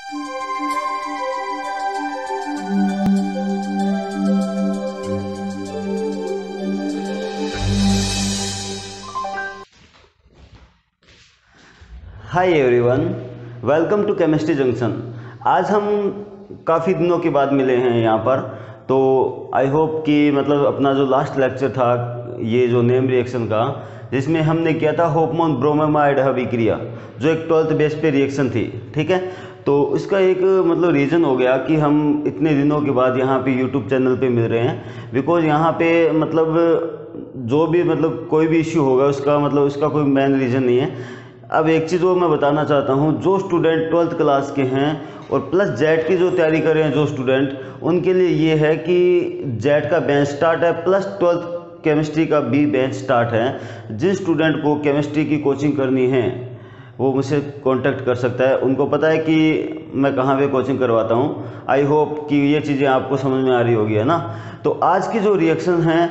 Hi everyone, welcome to chemistry junction. आज हम काफ़ी दिनों के बाद मिले हैं यहाँ पर, तो आई होप कि मतलब अपना जो लास्ट लेक्चर था ये जो नेम रिएक्शन का, जिसमें हमने किया था होपमोन ब्रोमेमाइड अभिक्रिया, जो एक 12th बेस पे रिएक्शन थी। ठीक है, तो इसका एक मतलब रीज़न हो गया कि हम इतने दिनों के बाद यहाँ पे यूट्यूब चैनल पे मिल रहे हैं, बिकॉज यहाँ पे मतलब जो भी मतलब कोई भी इश्यू होगा उसका मतलब उसका कोई मेन रीज़न नहीं है। अब एक चीज़ वो मैं बताना चाहता हूँ, जो स्टूडेंट 12th क्लास के हैं और प्लस जेट की जो तैयारी कर रहे हैं जो स्टूडेंट, उनके लिए ये है कि जेट का बेंच स्टार्ट है, प्लस 12th केमिस्ट्री का भी बेंच स्टार्ट है। जिन स्टूडेंट को केमिस्ट्री की कोचिंग करनी है वो मुझसे कांटेक्ट कर सकता है। उनको पता है कि मैं कहाँ पे कोचिंग करवाता हूँ। आई होप कि ये चीज़ें आपको समझ में आ रही होगी, है ना। तो आज की जो रिएक्शन है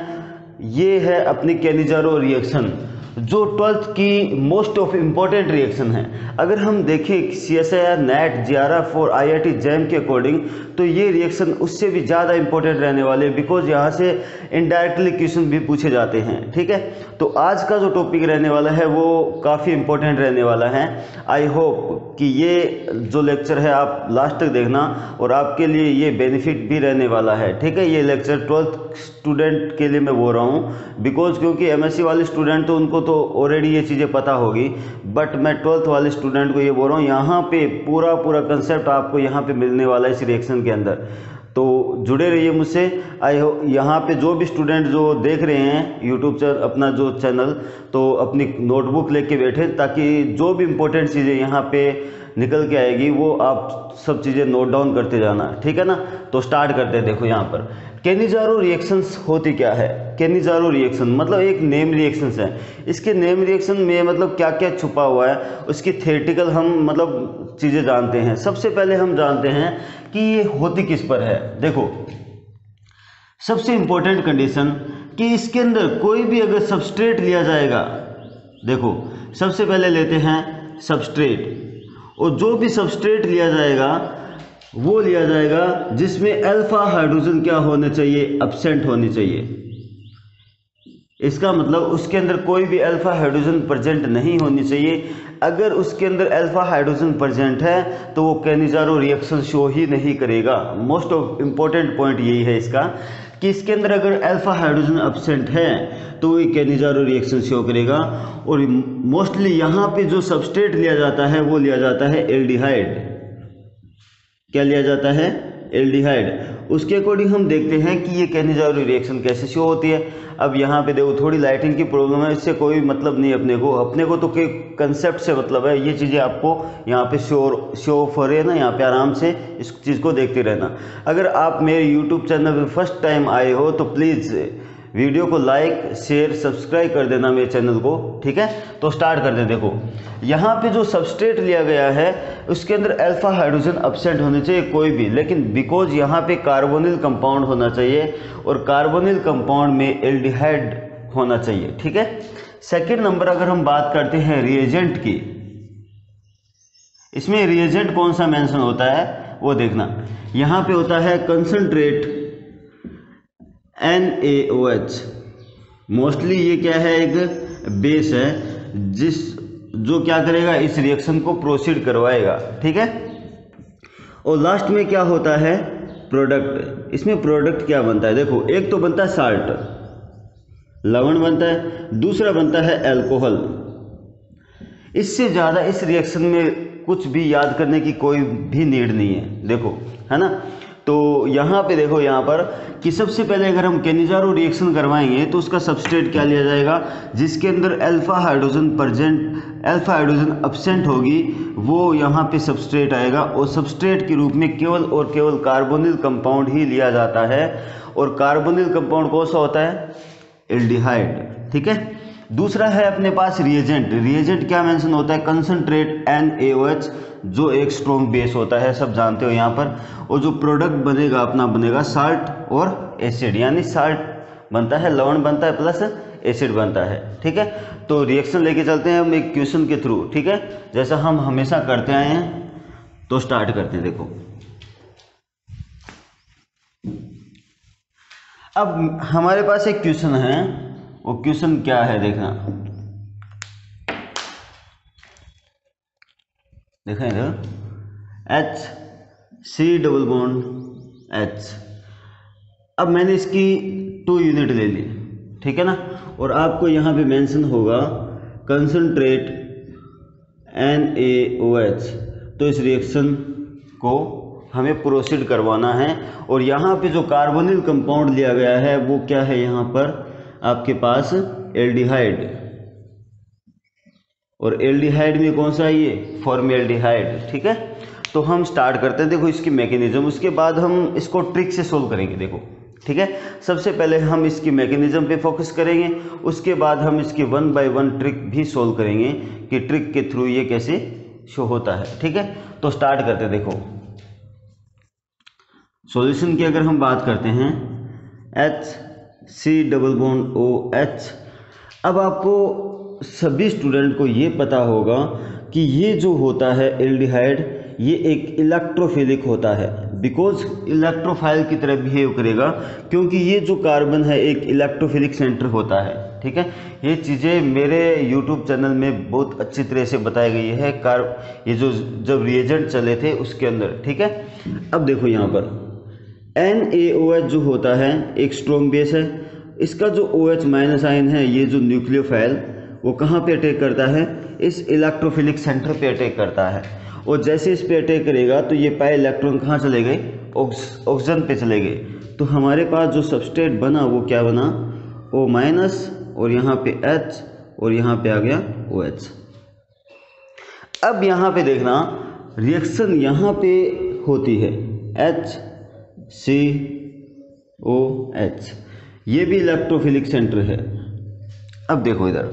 ये है अपनी केनिजारो रिएक्शन, जो 12th की मोस्ट ऑफ इम्पॉर्टेंट रिएक्शन है। अगर हम देखें CSIR, NET, JRF और IIT JAM के अकॉर्डिंग, तो ये रिएक्शन उससे भी ज़्यादा इंपॉर्टेंट रहने वाले, बिकॉज यहाँ से इनडायरेक्टली क्वेश्चन भी पूछे जाते हैं। ठीक है, तो आज का जो टॉपिक रहने वाला है वो काफ़ी इंपॉर्टेंट रहने वाला है। आई होप कि ये जो लेक्चर है आप लास्ट तक देखना और आपके लिए ये बेनिफिट भी रहने वाला है। ठीक है, ये लेक्चर 12th स्टूडेंट के लिए मैं बोल रहा हूँ, बिकॉज क्योंकि MSc वाले स्टूडेंट तो उनको तो ऑलरेडी ये चीज़ें पता होगी, बट मैं 12th वाले स्टूडेंट को ये बोल रहा हूँ, यहाँ पे पूरा कंसेप्ट आपको यहाँ पे मिलने वाला है इस रिएक्शन के अंदर। तो जुड़े रहिए मुझसे। आई हो यहाँ पे जो भी स्टूडेंट जो देख रहे हैं यूट्यूब पर अपना जो चैनल, तो अपनी नोटबुक लेके बैठे, ताकि जो भी इम्पोर्टेंट चीज़ें यहाँ पे निकल के आएगी वो आप सब चीज़ें नोट डाउन करते जाना। ठीक है ना, तो स्टार्ट करते हैं। देखो यहाँ पर केनिजारो रिएक्शंस होती क्या है। केनिजारो रिएक्शन मतलब एक नेम रिएक्शंस है। इसके नेम रिएक्शन में मतलब क्या क्या छुपा हुआ है, उसकी थ्योरेटिकल हम मतलब चीज़ें जानते हैं। सबसे पहले हम जानते हैं कि ये होती किस पर है। देखो सबसे इंपॉर्टेंट कंडीशन कि इसके अंदर कोई भी अगर सबस्ट्रेट लिया जाएगा, देखो सबसे पहले लेते हैं सबस्ट्रेट, और जो भी सबस्ट्रेट लिया जाएगा वो लिया जाएगा जिसमें अल्फा हाइड्रोजन क्या होने चाहिए, एब्सेंट होनी चाहिए। इसका मतलब उसके अंदर कोई भी अल्फा हाइड्रोजन प्रेजेंट नहीं होनी चाहिए। अगर उसके अंदर अल्फा हाइड्रोजन प्रेजेंट है तो वो केनिजारो रिएक्शन शो ही नहीं करेगा। मोस्ट ऑफ इम्पोर्टेंट पॉइंट यही है इसका, कि इसके अंदर अगर अल्फा हाइड्रोजन एब्सेंट है तो ये केनिजारो रिएक्शन शो करेगा। और मोस्टली यहाँ पे जो सबस्ट्रेट लिया जाता है वो लिया जाता है एल्डिहाइड। क्या लिया जाता है? एल्डिहाइड। उसके अकॉर्डिंग हम देखते हैं कि ये केनिजारो रिएक्शन कैसे शो होती है। अब यहाँ पे देखो थोड़ी लाइटिंग की प्रॉब्लम है, इससे कोई मतलब नहीं अपने को तो के कंसेप्ट से मतलब है। ये चीज़ें आपको यहाँ पे शो हो रही है ना, यहाँ पे आराम से इस चीज़ को देखते रहना। अगर आप मेरे यूट्यूब चैनल पे फर्स्ट टाइम आए हो तो प्लीज़ वीडियो को लाइक शेयर सब्सक्राइब कर देना मेरे चैनल को। ठीक है, तो स्टार्ट कर दें। देखो यहाँ पे जो सबस्ट्रेट लिया गया है उसके अंदर अल्फा हाइड्रोजन एब्सेंट होने चाहिए कोई भी, लेकिन बिकॉज यहाँ पे कार्बोनिल कंपाउंड होना चाहिए और कार्बोनिल कंपाउंड में एल्डिहाइड होना चाहिए। ठीक है, सेकेंड नंबर अगर हम बात करते हैं रिएजेंट की, इसमें रिएजेंट कौन सा मेंशन होता है वो देखना। यहाँ पे होता है कंसंट्रेट NaOH। मोस्टली ये क्या है, एक बेस है जो क्या करेगा, इस रिएक्शन को प्रोसीड करवाएगा। ठीक है, और लास्ट में क्या होता है, प्रोडक्ट। इसमें प्रोडक्ट क्या बनता है, देखो एक तो बनता है साल्ट, लवण बनता है, दूसरा बनता है अल्कोहल। इससे ज़्यादा इस रिएक्शन में कुछ भी याद करने की कोई भी नीड नहीं है, देखो, है ना। तो यहाँ पे देखो यहाँ पर कि सबसे पहले अगर हम केनिजारो रिएक्शन करवाएंगे तो उसका सबस्ट्रेट क्या लिया जाएगा, जिसके अंदर अल्फा हाइड्रोजन एब्सेंट होगी, वो यहाँ पे सबस्ट्रेट आएगा। और सबस्ट्रेट के रूप में केवल और केवल कार्बोनिल कंपाउंड ही लिया जाता है। और कार्बोनिल कंपाउंड कौन सा होता है, एल्डिहाइड। ठीक है, दूसरा है अपने पास रिएजेंट। रिएजेंट क्या मेंशन होता है, कंसंट्रेट NaOH, जो एक स्ट्रॉन्ग बेस होता है, सब जानते हो यहाँ पर। और जो प्रोडक्ट बनेगा अपना बनेगा साल्ट और एसिड, यानी साल्ट बनता है, लवण बनता है, प्लस एसिड बनता है। ठीक है, तो रिएक्शन लेके चलते हैं हम एक क्वेश्चन के थ्रू। ठीक है, जैसा हम हमेशा करते आए हैं। तो स्टार्ट करते हैं। देखो अब हमारे पास एक क्वेश्चन है, वो क्वेश्चन क्या है देखना, देखा इधर H C double bond H। अब मैंने इसकी 2 यूनिट ले ली, ठीक है ना, और आपको यहाँ पे मेंशन होगा कंसंट्रेट NaOH। तो इस रिएक्शन को हमें प्रोसीड करवाना है, और यहाँ पे जो कार्बोनिल कंपाउंड लिया गया है वो क्या है, यहाँ पर आपके पास एल्डिहाइड, और एल्डिहाइड में कौन सा है ये, फॉर्मेल्डिहाइड, ठीक है। तो हम स्टार्ट करते हैं। देखो इसकी मैकेनिज्म, उसके बाद हम इसको ट्रिक से सोल्व करेंगे। देखो ठीक है, सबसे पहले हम इसकी मैकेनिज्म पे फोकस करेंगे, उसके बाद हम इसकी 1 बाय 1 ट्रिक भी सोल्व करेंगे कि ट्रिक के थ्रू ये कैसे शो होता है, ठीक है। तो स्टार्ट करते हैं। देखो सॉल्यूशन की अगर हम बात करते हैं HC डबल बॉन्ड OH। अब आपको सभी स्टूडेंट को ये पता होगा कि ये जो होता है एल्डिहाइड, ये एक इलेक्ट्रोफिलिक होता है, बिकॉज इलेक्ट्रोफाइल की तरह बिहेव करेगा, क्योंकि ये जो कार्बन है एक इलेक्ट्रोफिलिक सेंटर होता है, ठीक है। ये चीज़ें मेरे यूट्यूब चैनल में बहुत अच्छी तरह से बताई गई है, ये जो जब रिएजेंट चले थे उसके अंदर, ठीक है। अब देखो यहाँ पर NaOH जो होता है एक स्ट्रॉन्ग बेस है, इसका जो OH माइनस आयन है, ये जो न्यूक्लियोफाइल, वो कहाँ पे अटैक करता है, इस इलेक्ट्रोफिलिक सेंटर पे अटैक करता है, और जैसे इस पे अटैक करेगा तो ये पाई इलेक्ट्रॉन कहाँ चले गए, ऑक्सीजन पे चले गए। तो हमारे पास जो सबस्ट्रेट बना वो क्या बना, O माइनस, और यहाँ पे H, और यहाँ पे आ गया OH। अब यहाँ पे देखना रिएक्शन यहाँ पे होती है HCOH, ये भी इलेक्ट्रोफिलिक सेंटर है। अब देखो इधर,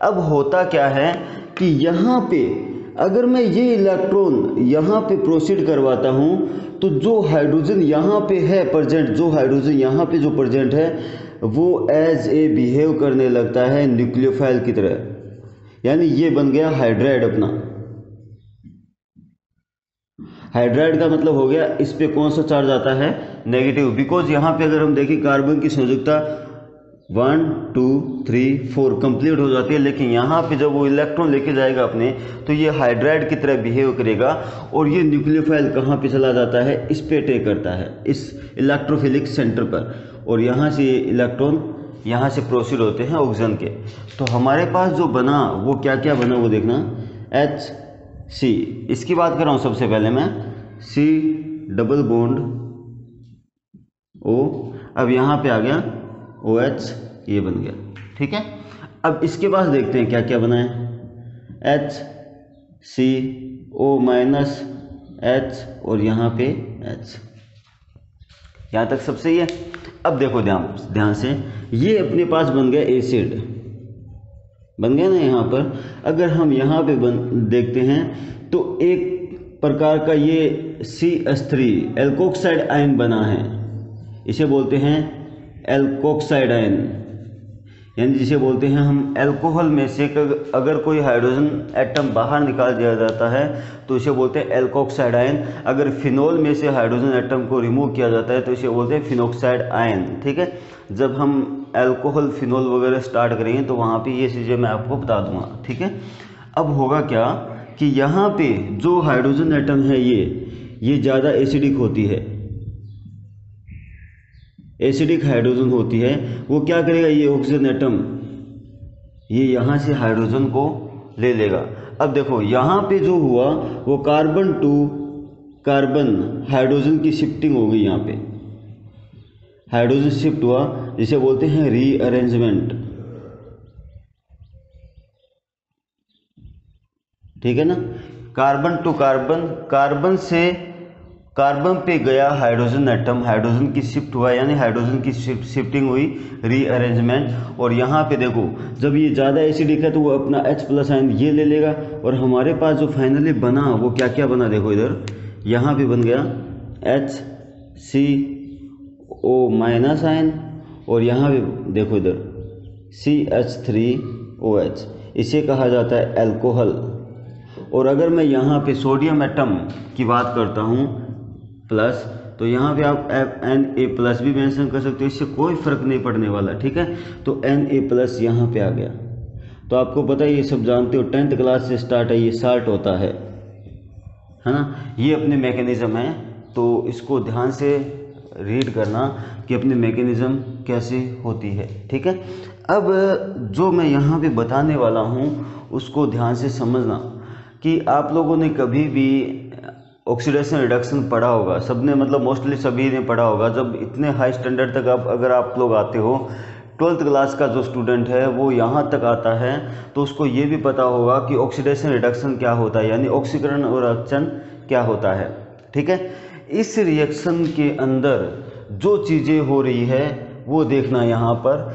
अब होता क्या है कि यहाँ पे अगर मैं ये इलेक्ट्रॉन यहाँ पे प्रोसीड करवाता हूँ तो जो हाइड्रोजन यहाँ पे है प्रेजेंट, जो हाइड्रोजन यहाँ पे जो प्रेजेंट है वो एज ए बिहेव करने लगता है न्यूक्लियोफाइल की तरह, यानी ये बन गया हाइड्राइड। अपना हाइड्राइड का मतलब हो गया इस पे कौन सा चार्ज आता है, नेगेटिव, बिकॉज यहाँ पे अगर हम देखें कार्बन की संयोजकता 1 2 3 4 कंप्लीट हो जाती है, लेकिन यहाँ पे जब वो इलेक्ट्रॉन लेके जाएगा अपने, तो ये हाइड्राइड की तरह बिहेव करेगा, और ये न्यूक्लियोफाइल कहाँ पे चला जाता है, इस पे अटैक करता है, इस इलेक्ट्रोफिलिक सेंटर पर, और यहाँ से इलेक्ट्रॉन यहाँ से प्रोसीड होते हैं ऑक्सीजन के। तो हमारे पास जो बना वो क्या क्या बना वो देखना, HC, इसकी बात कर रहा हूँ सबसे पहले मैं, C डबल बॉन्ड O, अब यहाँ पे आ गया OH, ये बन गया, ठीक है। अब इसके पास देखते हैं क्या क्या बना है, HCO माइनस H, और यहाँ पे H, यहाँ तक सब सही है। अब देखो ध्यान से, ये अपने पास बन गया एसिड, बन गया ना यहाँ पर। अगर हम यहाँ पे देखते हैं तो एक प्रकार का ये CH3 एल्कोक्साइड आयन बना है, इसे बोलते हैं एल्कोक्साइड आयन, यानी जिसे बोलते हैं हम अल्कोहल में से अगर कोई हाइड्रोजन एटम बाहर निकाल दिया जाता है तो इसे बोलते हैं एल्कोक्साइड आयन। अगर फिनोल में से हाइड्रोजन एटम को रिमूव किया जाता है तो इसे बोलते हैं फिनोक्साइड आयन, ठीक है। जब हम अल्कोहल फिनोल वगैरह स्टार्ट करेंगे तो वहाँ पे ये चीज़ें मैं आपको बता दूंगा, ठीक है। अब होगा क्या कि यहाँ पे जो हाइड्रोजन एटम है ये ज़्यादा एसिडिक होती है, एसिडिक हाइड्रोजन होती है, वो क्या करेगा, ये ऑक्सीजन एटम ये यहाँ से हाइड्रोजन को ले लेगा। अब देखो यहाँ पे जो हुआ वो कार्बन टू कार्बन हाइड्रोजन की शिफ्टिंग हो गई, यहाँ पे हाइड्रोजन शिफ्ट हुआ, जिसे बोलते हैं रीअरेंजमेंट, ठीक है ना। कार्बन टू कार्बन, कार्बन से कार्बन पे गया हाइड्रोजन एटम, हाइड्रोजन की शिफ्ट हुआ, यानी हाइड्रोजन की शिफ्टिंग हुई, रीअरेंजमेंट। और यहाँ पे देखो जब ये ज़्यादा एसिडिक है तो वो अपना H+ आयन ये ले लेगा, और हमारे पास जो फाइनली बना वो क्या क्या बना, देखो इधर यहाँ पे बन गया HCO माइनस आयन, और यहाँ पे देखो इधर CH3OH, इसे कहा जाता है अल्कोहल। और अगर मैं यहाँ पे सोडियम एटम की बात करता हूँ प्लस, तो यहाँ पे आप Na+ भी मेंशन कर सकते हो, इससे कोई फ़र्क नहीं पड़ने वाला, ठीक है। तो Na+ यहाँ पे आ गया। तो आपको पता है, ये सब जानते हो, 10th क्लास से स्टार्ट है, ये साल्ट होता है ना। ये अपने मैकेनिज़्म है, तो इसको ध्यान से रीड करना कि अपनी मैकेनिज़्म कैसे होती है, ठीक है। अब जो मैं यहाँ पे बताने वाला हूँ उसको ध्यान से समझना कि आप लोगों ने कभी भी ऑक्सीडेशन रिडक्शन पढ़ा होगा, सबने, मतलब मोस्टली सभी ने पढ़ा होगा। जब इतने हाई स्टैंडर्ड तक अगर आप लोग आते हो, 12th क्लास का जो स्टूडेंट है वो यहाँ तक आता है, तो उसको ये भी पता होगा कि ऑक्सीडेशन रिडक्शन क्या होता है, यानी ऑक्सीकरण और अपचन क्या होता है, ठीक है। इस रिएक्शन के अंदर जो चीज़ें हो रही है वो देखना यहाँ पर,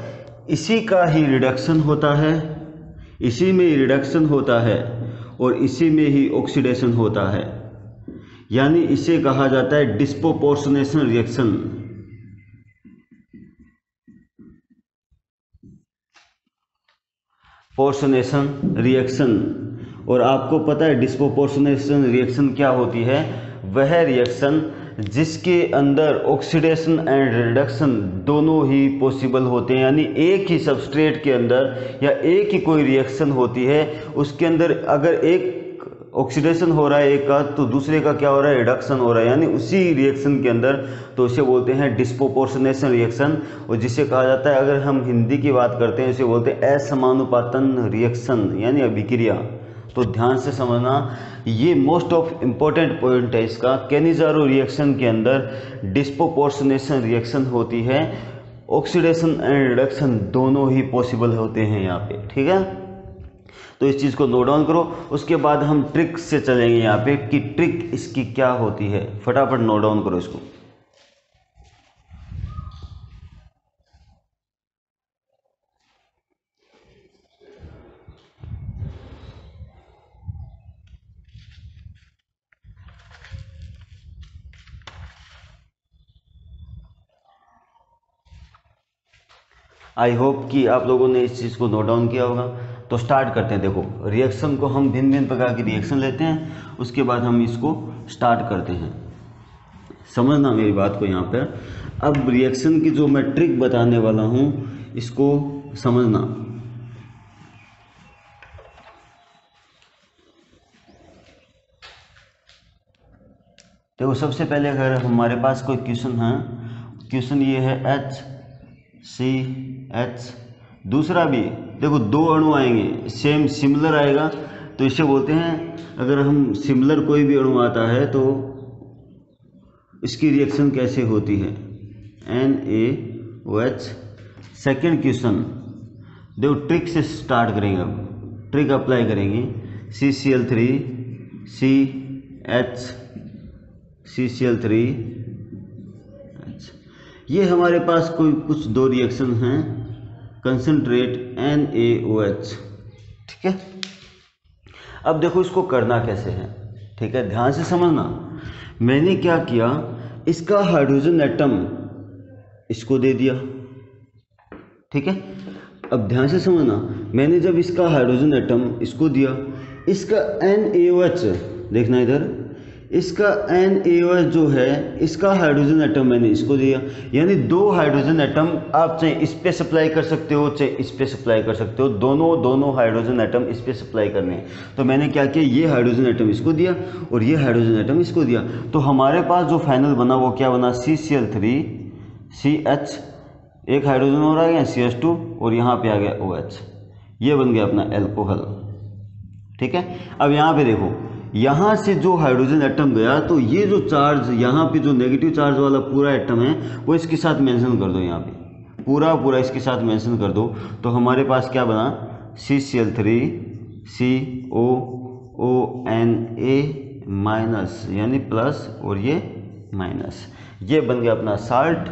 इसी का ही रिडक्शन होता है, इसी में रिडक्शन होता है और इसी में ही ऑक्सीडेशन होता है, यानी इसे कहा जाता है डिस्प्रोपोर्शनेशन रिएक्शन। पोर्शनेशन रिएक्शन। और आपको पता है डिस्प्रोपोर्शनेशन रिएक्शन क्या होती है? वह रिएक्शन जिसके अंदर ऑक्सीडेशन एंड रिडक्शन दोनों ही पॉसिबल होते हैं, यानी एक ही सबस्ट्रेट के अंदर या एक ही कोई रिएक्शन होती है, उसके अंदर अगर एक ऑक्सीडेशन हो रहा है एक का, तो दूसरे का क्या हो रहा है? रिडक्शन हो रहा है, यानी उसी रिएक्शन के अंदर, तो इसे बोलते हैं डिस्प्रोपोर्शनेशन रिएक्शन। और जिसे कहा जाता है, अगर हम हिंदी की बात करते हैं, इसे बोलते हैं असमानुपातन रिएक्शन, यानी अभिक्रिया। तो ध्यान से समझना, ये मोस्ट ऑफ इम्पोर्टेंट पॉइंट है इसका। कैनिज़ारो रिएक्शन के अंदर डिस्प्रोपोर्शनेशन रिएक्शन होती है, ऑक्सीडेशन एंड रिडक्शन दोनों ही पॉसिबल होते हैं यहाँ पे, ठीक है। तो इस चीज़ को नोट डाउन करो, उसके बाद हम ट्रिक से चलेंगे यहाँ पे कि ट्रिक इसकी क्या होती है। फटाफट नोट डाउन करो इसको। आई होप कि आप लोगों ने इस चीज़ को नोट डाउन किया होगा। तो स्टार्ट करते हैं। देखो, रिएक्शन को हम भिन्न भिन्न प्रकार की रिएक्शन लेते हैं, उसके बाद हम इसको स्टार्ट करते हैं। समझना मेरी बात को यहाँ पर। अब रिएक्शन की जो मैं ट्रिक बताने वाला हूँ, इसको समझना। देखो, सबसे पहले अगर हमारे पास कोई क्वेश्चन है, क्वेश्चन ये है HCH, दूसरा भी देखो दो अणु आएंगे, सेम सिमिलर आएगा, तो इसे बोलते हैं, अगर हम सिमिलर कोई भी अणु आता है तो इसकी रिएक्शन कैसे होती है, NaOH। सेकेंड क्वेश्चन देखो, ट्रिक से स्टार्ट करेंगे। अब ट्रिक अप्लाई करेंगे, CCl3 CH CCl3। ये हमारे पास कोई कुछ दो रिएक्शन हैं, कंसंट्रेट NaOH, ठीक है। अब देखो इसको करना कैसे है, ठीक है, ध्यान से समझना। मैंने क्या किया, इसका हाइड्रोजन एटम इसको दे दिया, ठीक है। अब ध्यान से समझना, मैंने जब इसका हाइड्रोजन एटम इसको दिया, इसका NaOH देखना इधर, इसका NaOH जो है, इसका हाइड्रोजन एटम मैंने इसको दिया, यानी दो हाइड्रोजन एटम आप चाहे इस पे सप्लाई कर सकते हो, चाहे इस पे सप्लाई कर सकते हो, दोनों हाइड्रोजन एटम इस पे सप्लाई करने हैं। तो मैंने क्या किया, ये हाइड्रोजन एटम इसको दिया और ये हाइड्रोजन एटम इसको दिया, तो हमारे पास जो फाइनल बना वो क्या बना, CCl3 CH, एक हाइड्रोजन और आ गया CH2 और यहाँ पे आ गया OH, ये बन गया अपना एल्कोहल, ठीक है। अब यहाँ पे देखो, यहाँ से जो हाइड्रोजन एटम गया, तो ये जो चार्ज यहाँ पे जो नेगेटिव चार्ज वाला पूरा एटम है, वो इसके साथ मेंशन कर दो, यहाँ पे पूरा इसके साथ मेंशन कर दो। तो हमारे पास क्या बना, CCl3 COONA यानी प्लस और ये माइनस, ये बन गया अपना साल्ट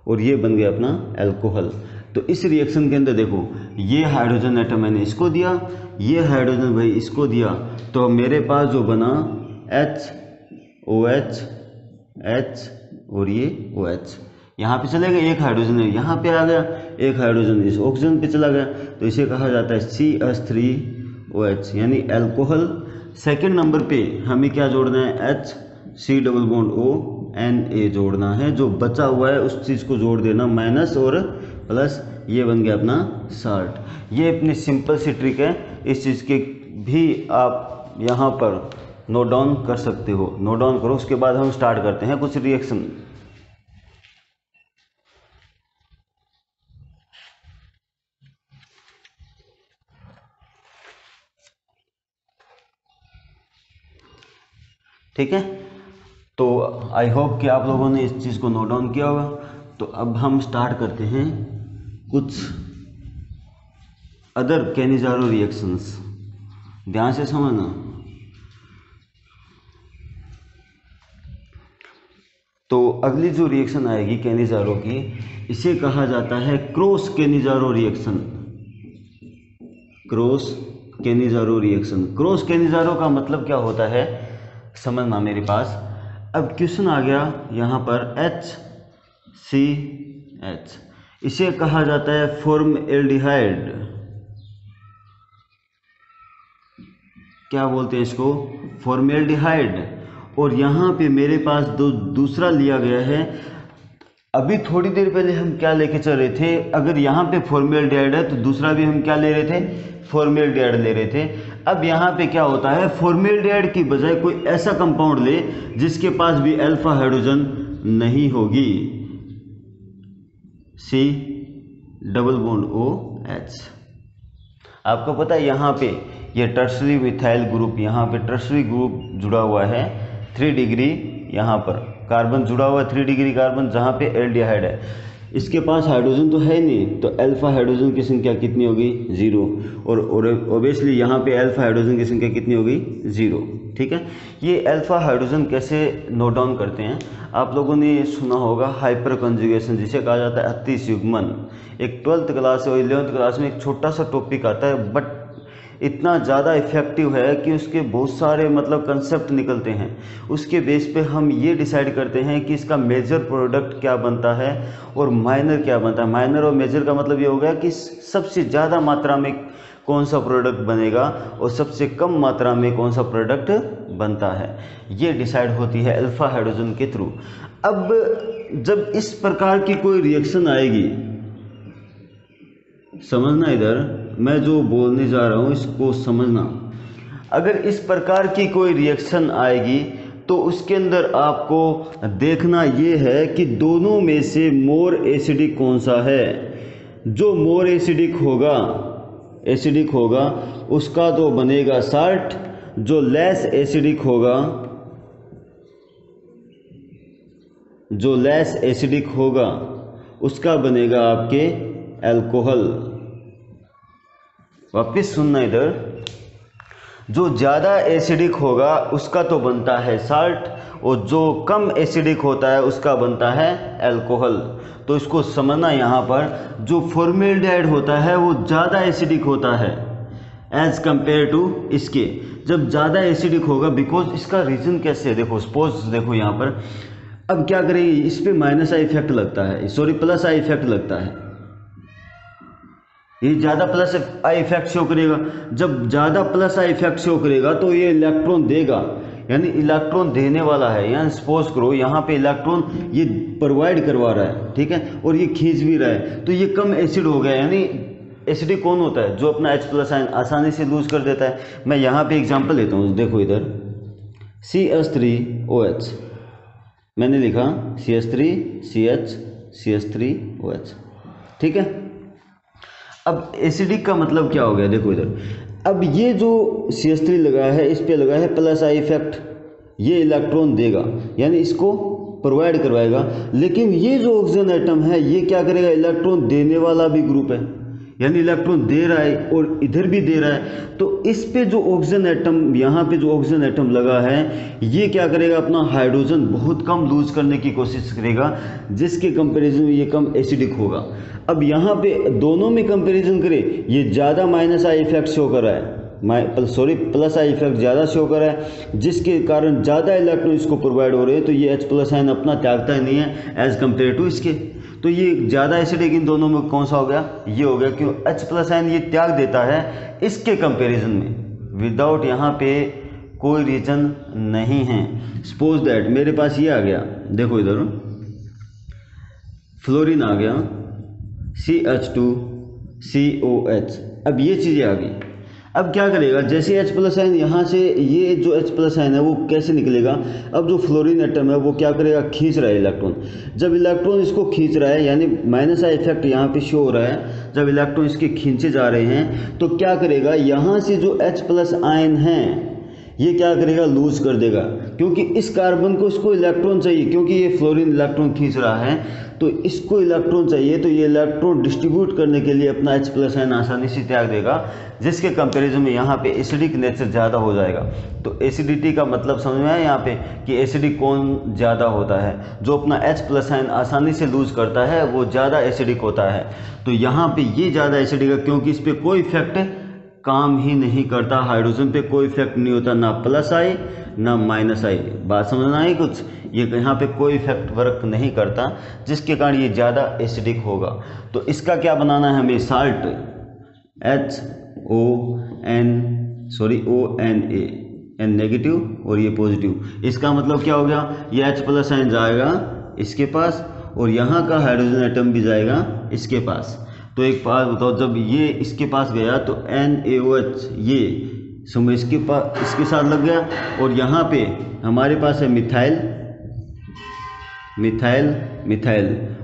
और ये बन गया अपना एल्कोहल। तो इस रिएक्शन के अंदर देखो, ये हाइड्रोजन एटम मैंने इसको दिया, ये हाइड्रोजन भाई इसको दिया, तो मेरे पास जो बना HOH H और ये OH, यहाँ पे चले गए, एक हाइड्रोजन है यहाँ पे आ गया, एक हाइड्रोजन इस ऑक्सीजन पे चला गया, तो इसे कहा जाता है CH3 OH यानी अल्कोहल। सेकंड नंबर पे हमें क्या जोड़ना है, H C double bond O Na जोड़ना है। जो बचा हुआ है उस चीज़ को जोड़ देना, माइनस और प्लस, ये बन गया अपना साल्ट। ये अपनी सिंपल सी ट्रिक है, इस चीज़ के भी आप यहाँ पर नोट डाउन कर सकते हो। नोट डाउन करो, उसके बाद हम स्टार्ट करते हैं कुछ रिएक्शन। ठीक है, तो आई होप कि आप लोगों ने इस चीज़ को नोट डाउन किया होगा। तो अब हम स्टार्ट करते हैं कुछ अदर कैनिजारो रिएक्शंस, ध्यान से समझना। तो अगली जो रिएक्शन आएगी कैनिजारो की, इसे कहा जाता है cross Cannizzaro reaction. Cross Cannizzaro reaction, cross Cannizzaro का मतलब क्या होता है समझना मेरे पास। अब क्वेश्चन आ गया यहाँ पर HCH, इसे कहा जाता है फॉर्मएल्डिहाइड। क्या बोलते हैं इसको, फॉर्मएल्डिहाइड। और यहाँ पे मेरे पास दूसरा लिया गया है। अभी थोड़ी देर पहले हम क्या लेके चल रहे थे, अगर यहाँ पे फॉर्मएल्डिहाइड है तो दूसरा भी हम क्या ले रहे थे, फॉर्मएल्डिहाइड ले रहे थे। अब यहाँ पे क्या होता है, फॉर्मएल्डिहाइड की बजाय कोई ऐसा कंपाउंड ले जिसके पास भी अल्फा हाइड्रोजन नहीं होगी, C डबल बॉन्ड OH। आपको पता है यहाँ पे ये टर्शरी मिथाइल ग्रुप, यहाँ पे टर्शरी ग्रुप जुड़ा हुआ है 3 डिग्री, यहाँ पर कार्बन जुड़ा हुआ है 3 डिग्री कार्बन, जहाँ पे एल्डिहाइड है। इसके पास हाइड्रोजन तो है नहीं, तो अल्फा हाइड्रोजन की संख्या कितनी होगी, 0। और ओबियसली यहाँ पे अल्फा हाइड्रोजन की संख्या कितनी होगी, 0। ठीक है, ये अल्फा हाइड्रोजन कैसे नोट डाउन करते हैं, आप लोगों ने सुना होगा हाइपर कंजुगेशन, जिसे कहा जाता है अतिश युग्मन। एक 12th क्लास और 11th क्लास में एक छोटा सा टॉपिक आता है, बट इतना ज़्यादा इफेक्टिव है कि उसके बहुत सारे मतलब कंसेप्ट निकलते हैं। उसके बेस पे हम ये डिसाइड करते हैं कि इसका मेजर प्रोडक्ट क्या बनता है और माइनर क्या बनता है। माइनर और मेजर का मतलब ये हो गया कि सबसे ज़्यादा मात्रा में कौन सा प्रोडक्ट बनेगा और सबसे कम मात्रा में कौन सा प्रोडक्ट बनता है, ये डिसाइड होती है अल्फा हाइड्रोजन के थ्रू। अब जब इस प्रकार की कोई रिएक्शन आएगी, समझना, इधर मैं जो बोलने जा रहा हूँ इसको समझना। अगर इस प्रकार की कोई रिएक्शन आएगी तो उसके अंदर आपको देखना ये है कि दोनों में से मोर एसिडिक कौन सा है। जो मोर एसिडिक होगा उसका तो बनेगा साल्ट, जो लेस एसिडिक होगा उसका बनेगा आपके अल्कोहल। वापिस सुनना इधर, जो ज़्यादा एसिडिक होगा उसका तो बनता है साल्ट, और जो कम एसिडिक होता है उसका बनता है अल्कोहल। तो इसको समझना, यहाँ पर जो फॉर्मल्डिहाइड होता है वो ज़्यादा एसिडिक होता है एज़ कंपेयर टू इसके। जब ज़्यादा एसिडिक होगा, बिकॉज इसका रीज़न कैसे है, देखो सपोज देखो यहाँ पर, अब क्या करेंगे, इस पर माइनस आई इफेक्ट लगता है, सॉरी प्लस आई इफेक्ट लगता है, ये ज़्यादा प्लस आई इफेक्ट शो करेगा। जब ज़्यादा प्लस आई इफेक्ट शो करेगा तो ये इलेक्ट्रॉन देगा, यानी इलेक्ट्रॉन देने वाला है। यानी सपोज करो यहाँ पे इलेक्ट्रॉन ये प्रोवाइड करवा रहा है, ठीक है, और ये खींच भी रहा है, तो ये कम एसिड हो गया। यानी एसिडिक कौन होता है, जो अपना H+ आयन आसानी से लूज कर देता है। मैं यहाँ पे एग्जांपल लेता हूँ, देखो इधर CH3OH मैंने लिखा, CH3CH3OH, ठीक है। अब एसिडिक का मतलब क्या हो गया, देखो इधर, अब ये जो CH3 लगा है इस पे लगा है प्लस आई इफेक्ट, ये इलेक्ट्रॉन देगा यानी इसको प्रोवाइड करवाएगा। लेकिन ये जो ऑक्सीजन एटम है ये क्या करेगा, इलेक्ट्रॉन देने वाला भी ग्रुप है, यानी इलेक्ट्रॉन दे रहा है और इधर भी दे रहा है। तो इस पे जो ऑक्सीजन एटम, यहाँ पे जो ऑक्सीजन एटम लगा है, ये क्या करेगा, अपना हाइड्रोजन बहुत कम लूज करने की कोशिश करेगा, जिसके कंपैरिजन में ये कम एसिडिक होगा। अब यहाँ पे दोनों में कंपैरिजन करें, ये ज़्यादा माइनस आई इफेक्ट शो कर रहा है, प्लस आई इफेक्ट ज़्यादा शो कर रहा है, जिसके कारण ज़्यादा इलेक्ट्रॉन इसको प्रोवाइड हो रहे हैं। तो ये H+ आयन अपना त्यागता ही नहीं है एज़ कम्पेयर टू इसके। तो ये ज़्यादा एसिडिक इन दोनों में कौन सा हो गया, ये हो गया, क्यों H+ आयन ये त्याग देता है इसके कंपैरिजन में। विदाउट यहाँ पे कोई रीजन नहीं है। सपोज दैट मेरे पास ये आ गया, देखो इधर फ्लोरीन आ गया, CH2COH, अब ये चीज़ें आ गई। अब क्या करेगा, जैसे H प्लस आयन यहाँ से, ये जो H प्लस आयन है वो कैसे निकलेगा, अब जो फ्लोरीन एटम है वो क्या करेगा, खींच रहा है इलेक्ट्रॉन। जब इलेक्ट्रॉन इसको खींच रहा है, यानी माइनस आई इफेक्ट यहाँ पे शो हो रहा है, जब इलेक्ट्रॉन इसके खींचे जा रहे हैं तो क्या करेगा, यहाँ से जो H प्लस आयन है ये क्या करेगा, लूज कर देगा, क्योंकि इस कार्बन को इसको इलेक्ट्रॉन चाहिए, क्योंकि ये फ्लोरीन इलेक्ट्रॉन खींच रहा है तो इसको इलेक्ट्रॉन चाहिए, तो ये इलेक्ट्रॉन डिस्ट्रीब्यूट करने के लिए अपना H प्लस आयन आसानी से त्याग देगा, जिसके कंपैरिजन में यहाँ पे एसिडिक नेचर ज़्यादा हो जाएगा। तो एसिडिटी का मतलब समझ में आया यहाँ पे कि एसिडिक कौन ज़्यादा होता है, जो अपना H प्लस आयन आसानी से लूज करता है वो ज़्यादा एसिडिक होता है। तो यहाँ पे ये ज़्यादा एसिडिक है क्योंकि इस पर कोई इफेक्ट काम ही नहीं करता, हाइड्रोजन पे कोई इफेक्ट नहीं होता, ना प्लस आई ना माइनस आई। बात समझना आई कुछ, ये यहाँ पे कोई इफेक्ट वर्क नहीं करता, जिसके कारण ये ज़्यादा एसिडिक होगा। तो इसका क्या बनाना है हमें, साल्ट ONA, N नेगेटिव और ये पॉजिटिव। इसका मतलब क्या हो गया, ये H प्लस आयन जाएगा इसके पास और यहाँ का हाइड्रोजन एटम भी जाएगा इसके पास। तो एक बात बताओ, जब ये इसके पास गया तो NaOH ये समय इसके पास, इसके साथ लग गया, और यहाँ पे हमारे पास है मिथाइल,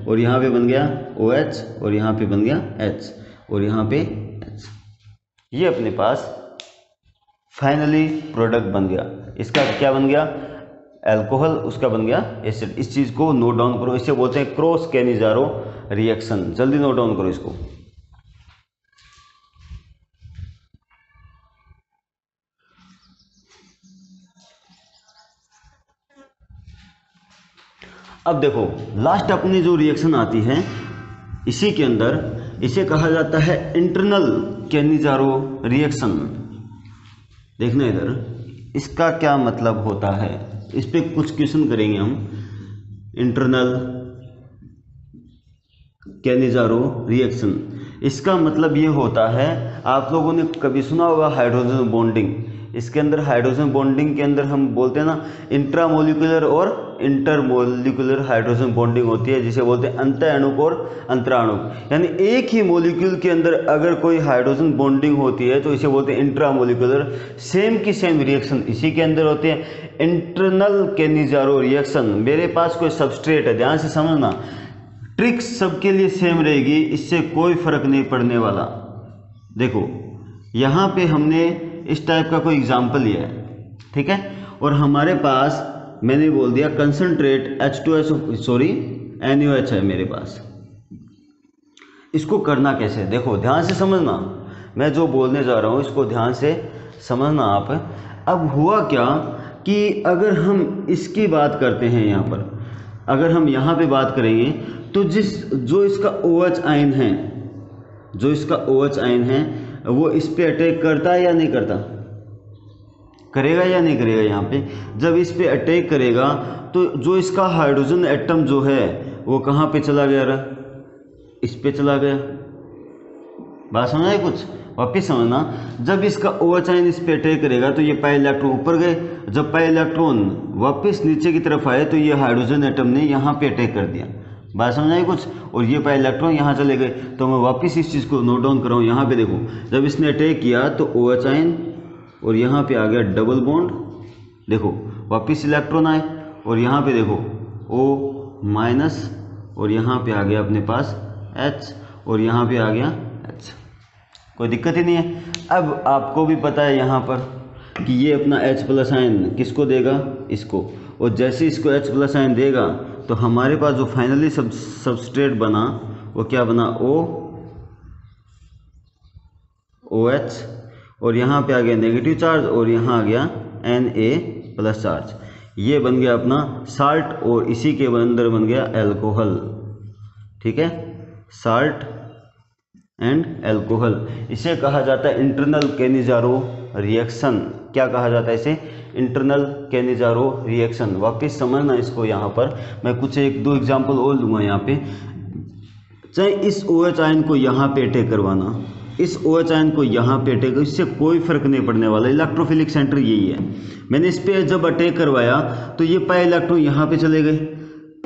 और यहाँ पे बन गया OH, और यहाँ पे बन गया H, और यहाँ पे H। ये अपने पास फाइनली प्रोडक्ट बन गया। इसका क्या बन गया, अल्कोहल, उसका बन गया एसिड। इस चीज़ को नोट डाउन करो, इसे बोलते हैं क्रॉस कैनिजारो रिएक्शन। जल्दी नोट डाउन करो इसको। अब देखो लास्ट अपनी जो रिएक्शन आती है इसी के अंदर, इसे कहा जाता है इंटरनल कैनिजारो रिएक्शन। देखना इधर, इसका क्या मतलब होता है, इस पे कुछ क्वेश्चन करेंगे हम। इंटरनल कैनिजारो रिएक्शन, इसका मतलब ये होता है, आप लोगों ने कभी सुना होगा हाइड्रोजन बॉन्डिंग। इसके अंदर हाइड्रोजन बॉन्डिंग के अंदर हम बोलते हैं ना, इंट्रामोलिकुलर और इंटरमोलिकुलर हाइड्रोजन बॉन्डिंग होती है, जिसे बोलते हैं अंतःअणुक और अंतराणुक। यानी एक ही मॉलिक्यूल के अंदर अगर कोई हाइड्रोजन बॉन्डिंग होती है तो इसे बोलते हैं इंट्रामोलिकुलर। सेम की सेम रिएक्शन इसी के अंदर होते हैं, इंटरनल कैनिजारो रिएक्शन। मेरे पास कोई सबस्ट्रेट है, ध्यान से समझना, ट्रिक्स सबके लिए सेम रहेगी, इससे कोई फर्क नहीं पड़ने वाला। देखो यहाँ पे हमने इस टाइप का कोई एग्जाम्पल लिया है, ठीक है, और हमारे पास मैंने बोल दिया कंसंट्रेट NaOH है मेरे पास। इसको करना कैसे, देखो ध्यान से समझना, मैं जो बोलने जा रहा हूँ इसको ध्यान से समझना आप। अब हुआ क्या कि अगर हम इसकी बात करते हैं यहाँ पर, अगर हम यहाँ पे बात करेंगे तो जो इसका OH आयन है, जो इसका OH आयन है वो इस पे अटैक करता है या नहीं करता, करेगा या नहीं करेगा। यहाँ पे जब इस पे अटैक करेगा तो जो इसका हाइड्रोजन एटम जो है वो कहाँ पे चला गया, रहा इस पे चला गया। बात समझ आई कुछ, वापिस समझना। जब इसका OH आयन इस पे अटैक करेगा तो ये पाई इलेक्ट्रॉन ऊपर गए, जब पाई इलेक्ट्रॉन वापस नीचे की तरफ आए तो ये हाइड्रोजन एटम ने यहाँ पे अटैक कर दिया। बात समझ आई कुछ, और ये पाई इलेक्ट्रॉन यहाँ चले गए। तो मैं वापस इस चीज़ को नोट डाउन कर रहा हूँ। यहाँ पे देखो, जब इसने अटैक किया तो OH आयन और यहाँ पे आ गया डबल बॉन्ड, देखो वापस इलेक्ट्रॉन आए, और यहाँ पे देखो O माइनस, और यहाँ पे आ गया अपने पास H, और यहाँ पे आ गया H। कोई दिक्कत ही नहीं है। अब आपको भी पता है यहाँ पर कि ये अपना H प्लस आयन किसको देगा, इसको, और जैसे इसको H प्लस आयन देगा तो हमारे पास जो फाइनली सबस्ट्रेट बना वो क्या बना, OH, और यहाँ पे आ गया नेगेटिव चार्ज, और यहाँ आ गया Na प्लस चार्ज। ये बन गया अपना साल्ट, और इसी के अंदर बन गया अल्कोहल, ठीक है, साल्ट एंड अल्कोहल। इसे कहा जाता है इंटरनल कैनिजारो रिएक्शन। क्या कहा जाता है इसे, इंटरनल कैनिजारो रिएक्शन। वापस समझना इसको, यहाँ पर मैं कुछ एक दो एग्जांपल और लूँगा। यहाँ पे चाहे इस OH आयन को यहाँ पे अटैक करवाना, इस OH आयन को यहाँ पे अटैक, इससे कोई फर्क नहीं पड़ने वाला। इलेक्ट्रोफिलिक सेंटर यही है। मैंने इस पे जब अटैक करवाया तो ये पाई इलेक्ट्रॉन यहाँ पे चले गए,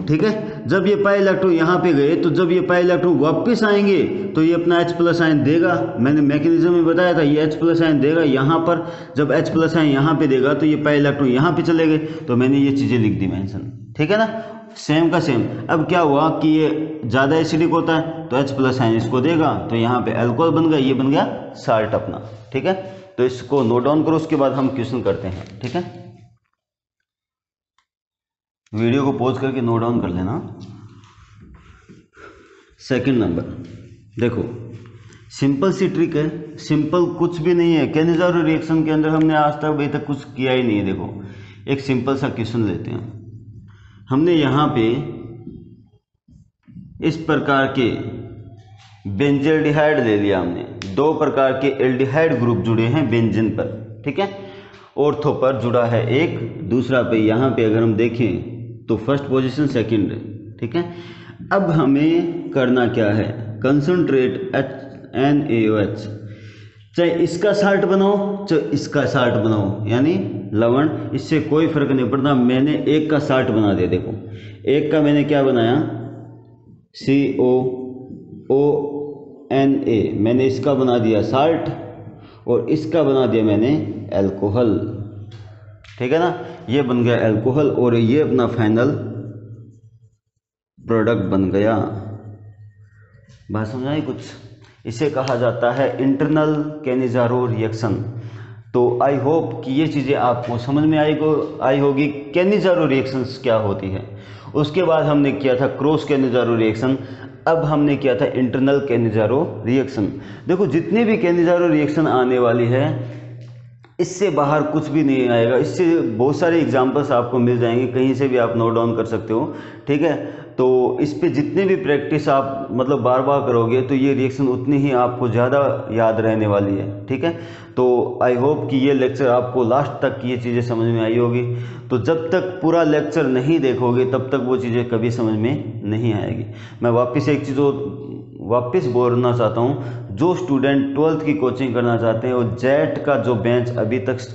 ठीक है। जब ये पाई इलेक्ट्रॉन यहाँ पे गए तो जब ये पाई इलेक्ट्रॉन वापस आएंगे तो ये अपना H+ आयन देगा। मैंने मैकेनिज्म में बताया था, ये H+ आयन देगा यहाँ पर। जब H+ आयन यहाँ पे देगा तो ये पाई इलेक्ट्रॉन यहाँ पे चले गए। तो मैंने ये चीज़ें लिख दी मेंशन, ठीक है ना, सेम का सेम। अब क्या हुआ कि ये ज़्यादा एसिडिक होता है तो H+ आयन इसको देगा, तो यहाँ पे अल्कोहल बन गया, ये बन गया साल्ट अपना, ठीक है। तो इसको नोट डाउन करो, उसके बाद हम क्वेश्चन करते हैं, ठीक है। वीडियो को पॉज करके नोट डाउन कर लेना। सेकंड नंबर देखो, सिंपल सी ट्रिक है, सिंपल कुछ भी नहीं है। कैनिज़ारो रिएक्शन के अंदर हमने आज तक अभी तक कुछ किया ही नहीं है। देखो एक सिंपल सा क्वेश्चन लेते हैं। हमने यहाँ पे इस प्रकार के बेंजल्डिहाइड ले लिया, हमने 2 प्रकार के एल्डिहाइड ग्रुप जुड़े हैं बेंजीन पर, ठीक है। ऑर्थो पर जुड़ा है एक, दूसरा पे यहाँ पे अगर हम देखें तो फर्स्ट पोजीशन सेकंड, ठीक है। अब हमें करना क्या है, कंसंट्रेट NaOH, चाहे इसका साल्ट बनाओ चाहे इसका साल्ट बनाओ, यानी लवण, इससे कोई फर्क नहीं पड़ता। मैंने एक का साल्ट बना दिया। देखो एक का मैंने क्या बनाया, COONA, मैंने इसका बना दिया साल्ट और इसका बना दिया मैंने अल्कोहल, ठीक है ना। ये बन गया अल्कोहल और ये अपना फाइनल प्रोडक्ट बन गया। बात समझ आई कुछ? इसे कहा जाता है इंटरनल कैनिज़ारो रिएक्शन। तो आई होप कि ये चीज़ें आपको समझ में आई होगी कैनिज़ारो रिएक्शंस क्या होती है। उसके बाद हमने किया था क्रॉस कैनिज़ारो रिएक्शन, अब हमने किया था इंटरनल कैनिज़ारो रिएक्शन। देखो जितनी भी कैनिज़ारो रिएक्शन आने वाली है इससे बाहर कुछ भी नहीं आएगा। इससे बहुत सारे एग्जांपल्स आपको मिल जाएंगे, कहीं से भी आप नोट डाउन कर सकते हो, ठीक है। तो इस पे जितनी भी प्रैक्टिस आप मतलब बार बार करोगे तो ये रिएक्शन उतनी ही आपको ज़्यादा याद रहने वाली है, ठीक है। तो आई होप कि ये लेक्चर आपको लास्ट तक ये चीज़ें समझ में आई होगी। तो जब तक पूरा लेक्चर नहीं देखोगे तब तक वो चीज़ें कभी समझ में नहीं आएगी। मैं वापस एक चीज़ वापस बोलना चाहता हूँ, जो स्टूडेंट 12th की कोचिंग करना चाहते हैं और जेट का जो बैच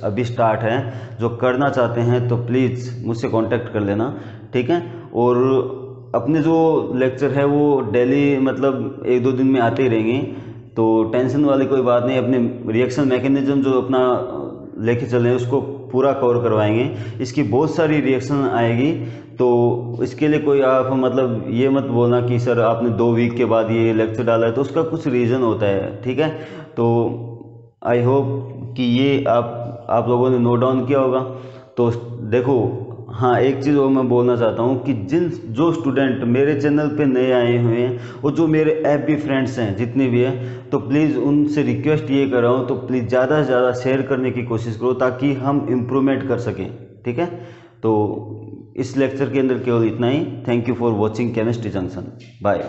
अभी स्टार्ट है, जो करना चाहते हैं तो प्लीज़ मुझसे कांटेक्ट कर लेना, ठीक है। और अपने जो लेक्चर है वो डेली मतलब 1-2 दिन में आते ही रहेंगे, तो टेंशन वाली कोई बात नहीं। अपने रिएक्शन मैकेनिज्म जो अपना लेके चले उसको पूरा कवर करवाएंगे। इसकी बहुत सारी रिएक्शन आएगी, तो इसके लिए कोई आप मतलब ये मत बोलना कि सर आपने 2 वीक के बाद ये लेक्चर डाला है, तो उसका कुछ रीज़न होता है, ठीक है। तो आई होप कि ये आप लोगों ने नोट डाउन किया होगा। तो देखो हाँ, एक चीज़ और मैं बोलना चाहता हूँ कि जो स्टूडेंट मेरे चैनल पे नए आए हुए हैं और जो मेरे FB फ्रेंड्स हैं जितने भी हैं, तो प्लीज़ उनसे रिक्वेस्ट ये कर रहा हूँ, तो प्लीज़ ज़्यादा से ज़्यादा शेयर करने की कोशिश करो ताकि हम इम्प्रूवमेंट कर सकें, ठीक है। तो इस लेक्चर के अंदर केवल इतना ही। Thank you for watching chemistry junction. Bye.